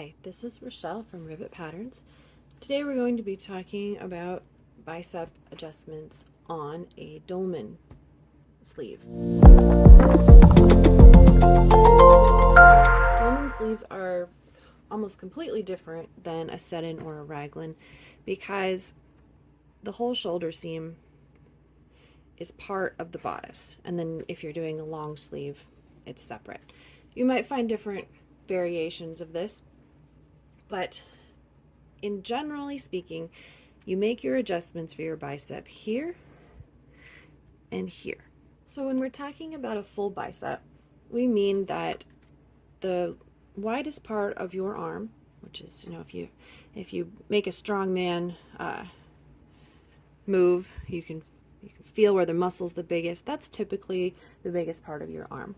Hi, this is Rachelle from Rivet Patterns. Today we're going to be talking about bicep adjustments on a Dolman sleeve. Dolman sleeves are almost completely different than a set-in or a raglan because the whole shoulder seam is part of the bodice, and then if you're doing a long sleeve, it's separate. You might find different variations of this, but in generally speaking, you make your adjustments for your bicep here and here. So when we're talking about a full bicep, we mean that the widest part of your arm, which is, if you make a strong man move, you can feel where the muscle's the biggest. That's typically the biggest part of your arm.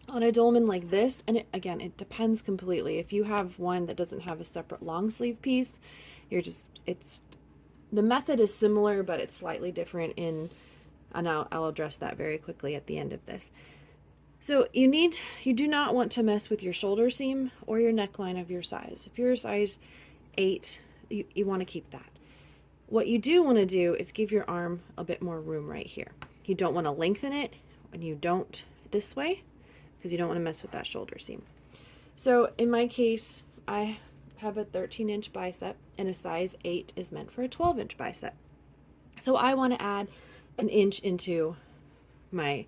On a dolman like this, and it depends completely. If you have one that doesn't have a separate long sleeve piece, the method is similar, but it's slightly different and I'll address that very quickly at the end of this. So you do not want to mess with your shoulder seam or your neckline of your size. If you're a size 8, you want to keep that. What you do want to do is give your arm a bit more room right here. You don't want to lengthen it, and you don't this way, because you don't want to mess with that shoulder seam. So in my case, I have a 13-inch bicep, and a size 8 is meant for a 12-inch bicep. So I want to add an inch into my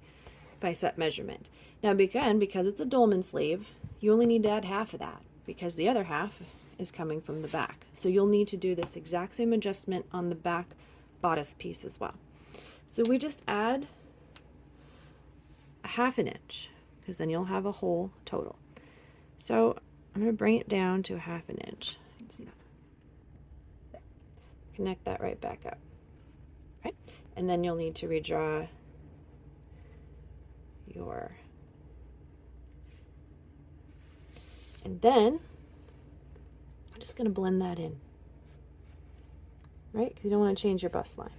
bicep measurement. Now because it's a dolman sleeve, you only need to add half of that, because the other half is coming from the back. So you'll need to do this exact same adjustment on the back bodice piece as well. So we just add a half an inch, because then you'll have a whole total. So I'm going to bring it down to a half an inch. You can see that. Connect that right back up. Okay? And then you'll need to redraw and then I'm just going to blend that in, right? Because you don't want to change your bust line.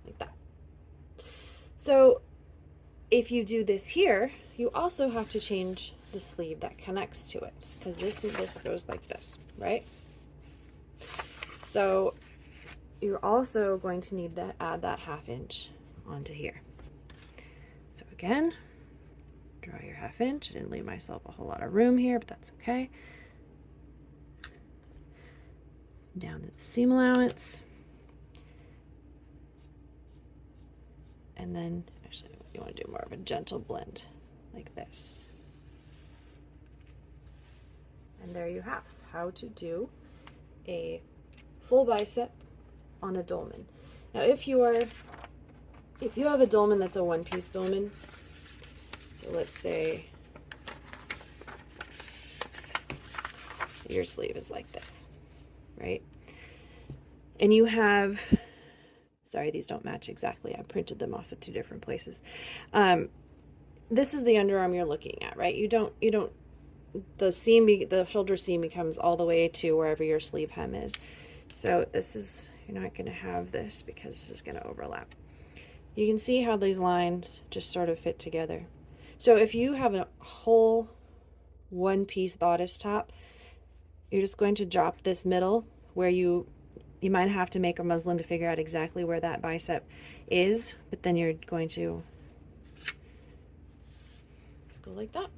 Like that. So if you do this here, you also have to change the sleeve that connects to it, because this goes like this, right? So you're also going to need to add that half inch onto here. So again, draw your half inch. I didn't leave myself a whole lot of room here, but that's okay. Down to the seam allowance. And then, actually, you want to do more of a gentle blend, like this. And there you have how to do a full bicep on a dolman. Now, if you have a dolman that's a one-piece dolman, so let's say your sleeve is like this, right? And you have, sorry, these don't match exactly. I printed them off at 2 different places. This is the underarm you're looking at, right? The shoulder seam becomes all the way to wherever your sleeve hem is. So you're not going to have this because this is going to overlap. You can see how these lines just sort of fit together. So if you have a whole one-piece bodice top, you're just going to drop this middle where you might have to make a muslin to figure out exactly where that bicep is, but then you're going to just go like that.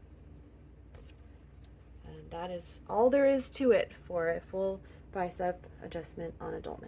And that is all there is to it for a full bicep adjustment on a dolman.